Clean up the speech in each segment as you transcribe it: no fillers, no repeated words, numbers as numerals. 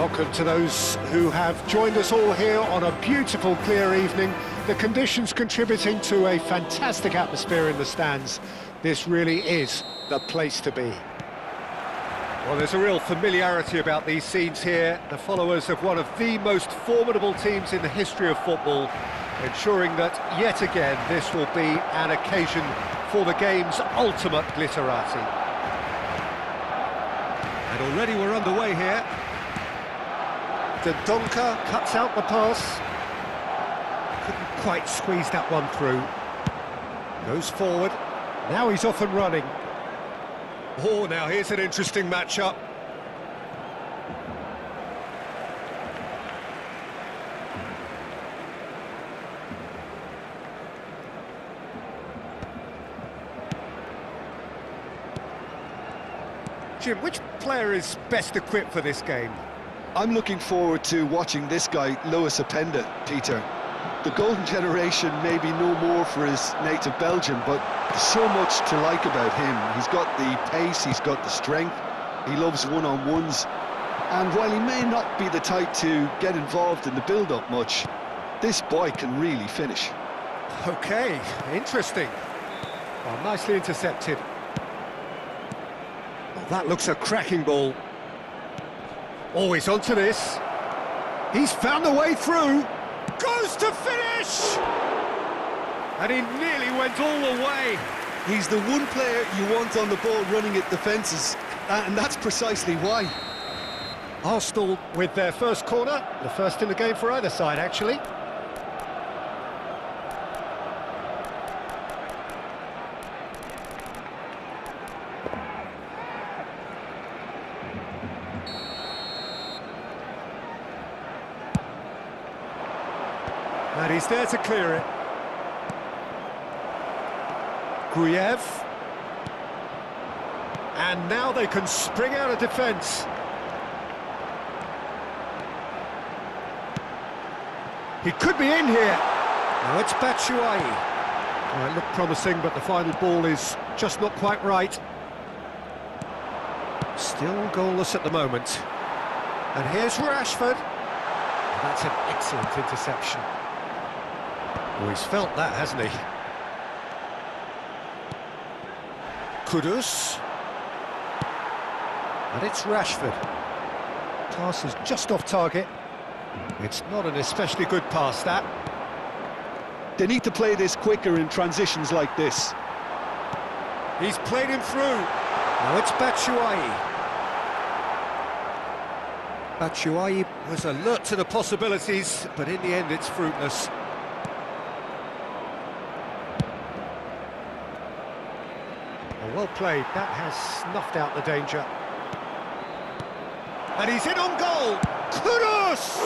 Welcome to those who have joined us all here on a beautiful, clear evening. The conditions contributing to a fantastic atmosphere in the stands. This really is the place to be. Well, there's a real familiarity about these scenes here. The followers of one of the most formidable teams in the history of football, ensuring that, yet again, this will be an occasion for the game's ultimate glitterati. And already we're underway here. Dendoncker cuts out the pass. Couldn't quite squeeze that one through. Goes forward. Now he's off and running. Oh, now here's an interesting matchup. Jim, which player is best equipped for this game? I'm looking forward to watching this guy, Lewis Openda, Peter. The golden generation may be no more for his native Belgium, but there's so much to like about him. He's got the pace, he's got the strength, he loves one-on-ones, and while he may not be the type to get involved in the build-up much, this boy can really finish. Okay, interesting. Well, nicely intercepted. Well, that looks a cracking ball. Oh, he's onto this. He's found the way through. Goes to finish! And he nearly went all the way. He's the one player you want on the ball running at defences, and that's precisely why. Arsenal with their first corner, the first in the game for either side, actually. And he's there to clear it. Gruyev. And now they can spring out of defence. He could be in here. Now it's Batshuayi. Well, it looked promising, but the final ball is just not quite right. Still goalless at the moment. And here's Rashford. That's an excellent interception. Oh, he's felt that, hasn't he? Kudus. And it's Rashford. Pass is just off target. It's not an especially good pass, that. They need to play this quicker in transitions like this. He's played him through. Now it's Batshuayi. Batshuayi was alert to the possibilities, but in the end it's fruitless. Well played, that has snuffed out the danger. And he's in on goal! Kudus!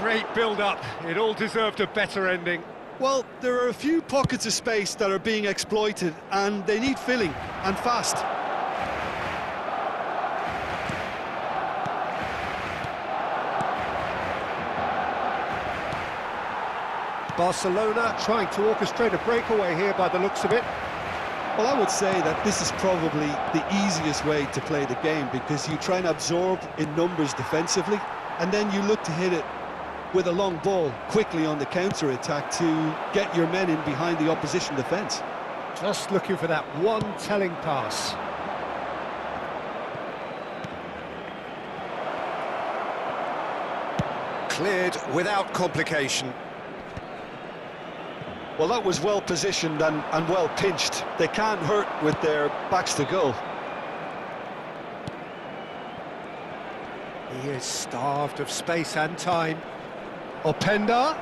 Great build-up, it all deserved a better ending. Well, there are a few pockets of space that are being exploited, and they need filling, and fast. Barcelona trying to orchestrate a breakaway here by the looks of it. Well, I would say that this is probably the easiest way to play the game, because you try and absorb in numbers defensively, and then you look to hit it with a long ball quickly on the counter-attack to get your men in behind the opposition defence. Just looking for that one telling pass. Cleared without complication. Well, that was well positioned and well pinched. They can't hurt with their backs to goal. He is starved of space and time. Openda.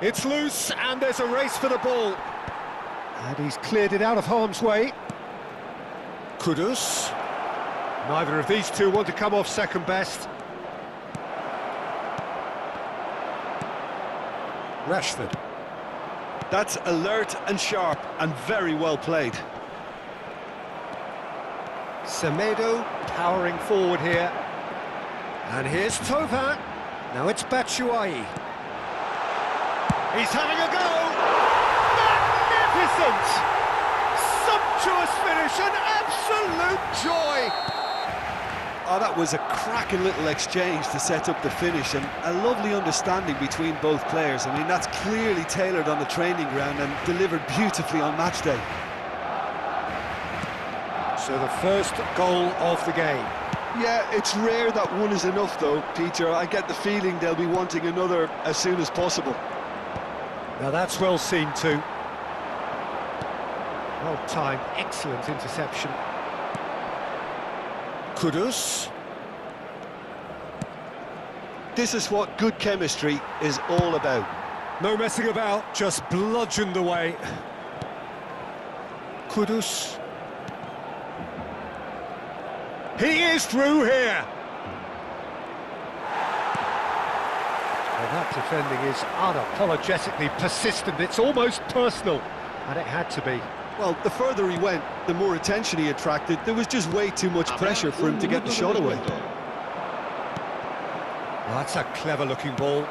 It's loose, and there's a race for the ball. And he's cleared it out of harm's way. Kudus. Neither of these two want to come off second best. Rashford. That's alert and sharp and very well played. Semedo powering forward here. And here's Thauvin. Now it's Batshuayi. He's having a go! Magnificent! Sumptuous finish, an absolute joy! Oh, that was a cracking little exchange to set up the finish, and a lovely understanding between both players. I mean, that's clearly tailored on the training ground and delivered beautifully on match day. So the first goal of the game. Yeah, it's rare that one is enough though, Peter. I get the feeling they'll be wanting another as soon as possible. Now that's well seen too. Well timed, excellent interception. Kudus. This is what good chemistry is all about. No messing about, just bludgeoned away. Kudus. He is through here! Well, that defending is unapologetically persistent, it's almost personal, and it had to be. Well, the further he went, the more attention he attracted. There was just way too much pressure for him to get the shot away. Well, that's a clever-looking ball.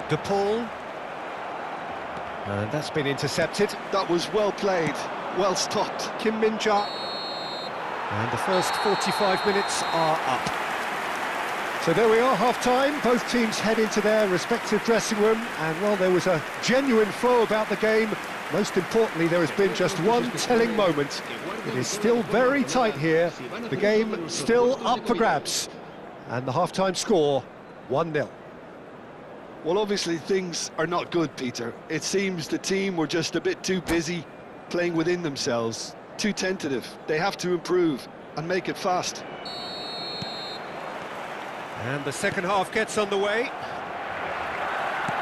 De Paul. And that's been intercepted. That was well played, well stopped. Kim Min-ja. And the first 45 minutes are up. So there we are, half-time. Both teams head into their respective dressing room. And, well, there was a genuine flow about the game. Most importantly, there has been just one telling moment. It is still very tight here. The game still up for grabs. And the half-time score, 1-0. Well, obviously things are not good, Peter. It seems the team were just a bit too busy playing within themselves. Too tentative. They have to improve and make it fast. And the second half gets underway.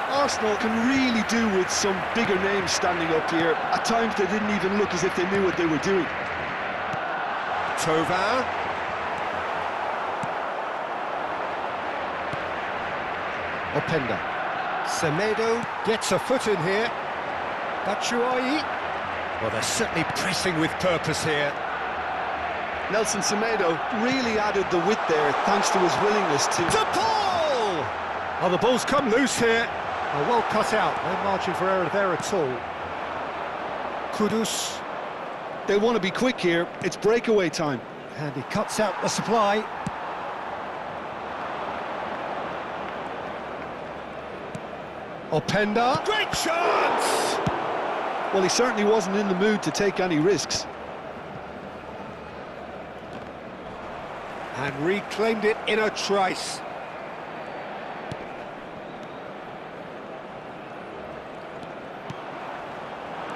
Arsenal can really do with some bigger names standing up here. At times they didn't even look as if they knew what they were doing. Thauvin. Openda. Semedo gets a foot in here. Batshuayi. Well, they're certainly pressing with purpose here. Nelson Semedo really added the width there thanks to his willingness to... De Paul! Oh, the ball's come loose here. Oh, well cut out. No margin for error there at all. Kudus. They want to be quick here. It's breakaway time. And he cuts out the supply. Openda. Great chance! Well, he certainly wasn't in the mood to take any risks. And reclaimed it in a trice.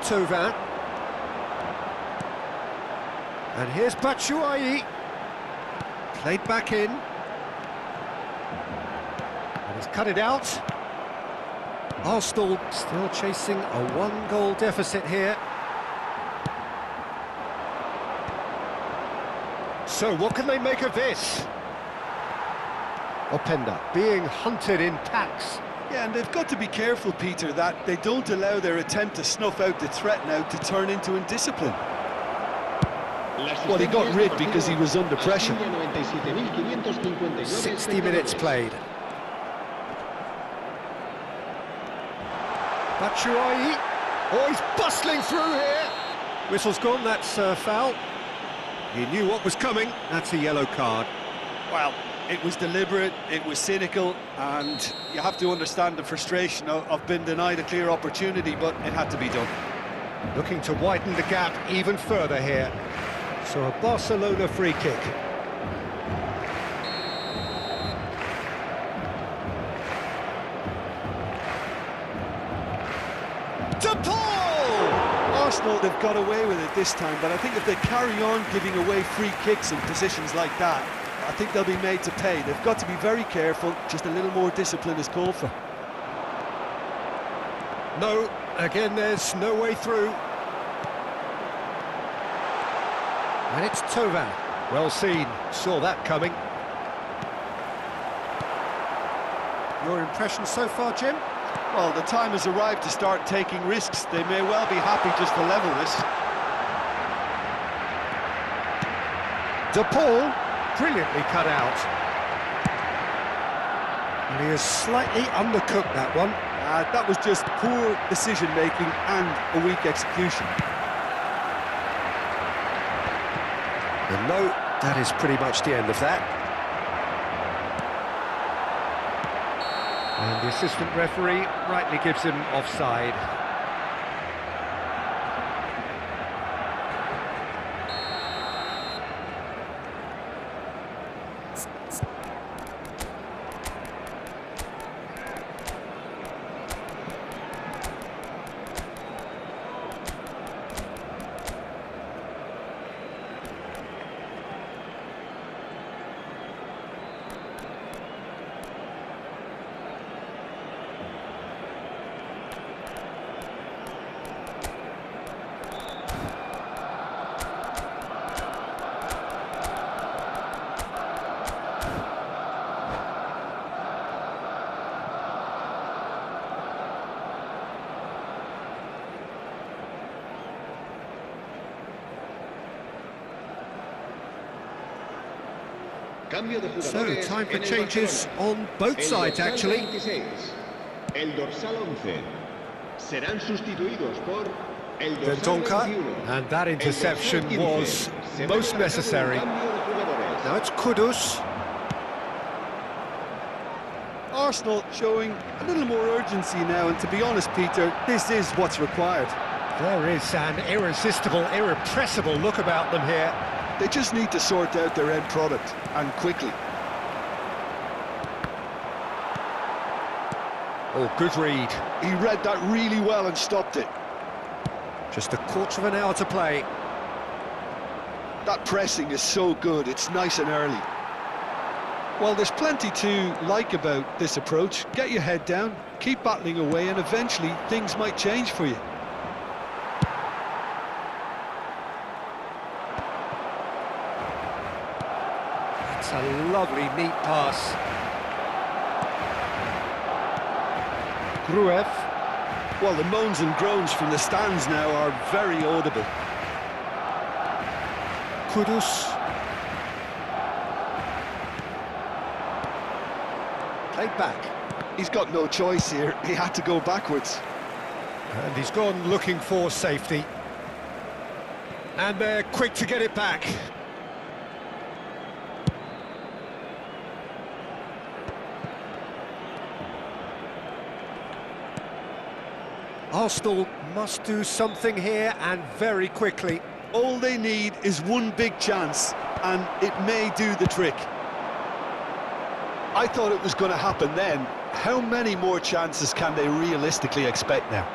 Thauvin. And here's Batshuayi. Played back in. And he's cut it out. Arsenal still chasing a one-goal deficit here. So what can they make of this? Openda being hunted in packs. Yeah, and they've got to be careful, Peter, that they don't allow their attempt to snuff out the threat now to turn into indiscipline. Well, he got rid because he was under pressure. 60 minutes played. Batshuayi. Oh, he's bustling through here. Whistle's gone, that's foul. He knew what was coming. That's a yellow card. Well, it was deliberate, it was cynical, and you have to understand the frustration of being denied a clear opportunity, but it had to be done. Looking to widen the gap even further here. So a Barcelona free kick. De Paul! Arsenal, they've got away with it this time, but I think if they carry on giving away free kicks in positions like that, I think they'll be made to pay. They've got to be very careful, just a little more discipline is called for. No, again there's no way through. And it's Thauvin. Well seen, saw that coming. Your impression so far, Jim? Well, the time has arrived to start taking risks. They may well be happy just to level this. De Paul, brilliantly cut out. And he has slightly undercooked that one. That was just poor decision-making and a weak execution. And no That is pretty much the end of that. And the assistant referee rightly gives him offside. So, time for changes on both sides, actually. El dorsal 11 serán sustituidos por el The dorsal Donka, 21. and that interception El dorsal 15 was se most marca necessary. un cambio de jugadores. Now it's Kudus. Arsenal showing a little more urgency now, and to be honest, Peter, this is what's required. There is an irresistible, irrepressible look about them here. They just need to sort out their end product, and quickly. Oh, good read. He read that really well and stopped it. Just a quarter of an hour to play. That pressing is so good, it's nice and early. Well, there's plenty to like about this approach. Get your head down, keep battling away, and eventually things might change for you. It's a lovely, neat pass. Gruev. Well, the moans and groans from the stands now are very audible. Kudus. Played back. He's got no choice here. He had to go backwards. And he's gone looking for safety. And they're quick to get it back. Arsenal must do something here, and very quickly. All they need is one big chance, and it may do the trick. I thought it was going to happen then. How many more chances can they realistically expect now?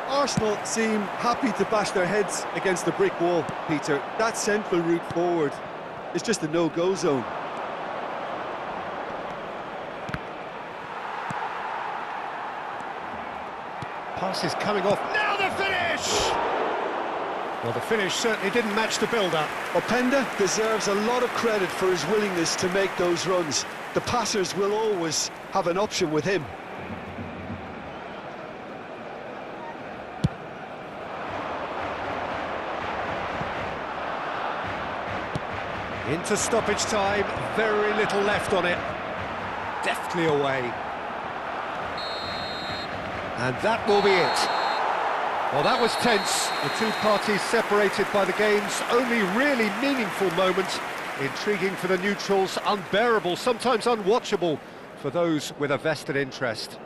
Arsenal seem happy to bash their heads against the brick wall, Peter. That central route forward is just a no-go zone. Pass is coming off. Now the finish! Well, the finish certainly didn't match the build-up. Openda deserves a lot of credit for his willingness to make those runs. The passers will always have an option with him. Into stoppage time, very little left on it. Deftly away. And that will be it. Well, that was tense. The two parties separated by the game's only really meaningful moment. Intriguing for the neutrals, unbearable, sometimes unwatchable for those with a vested interest.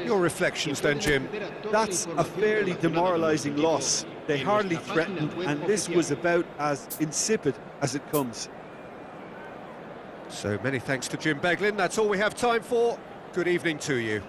Your reflections then, Jim? That's a fairly demoralising loss. They hardly threatened, and this was about as insipid as it comes. So many thanks to Jim Beglin. That's all we have time for. Good evening to you.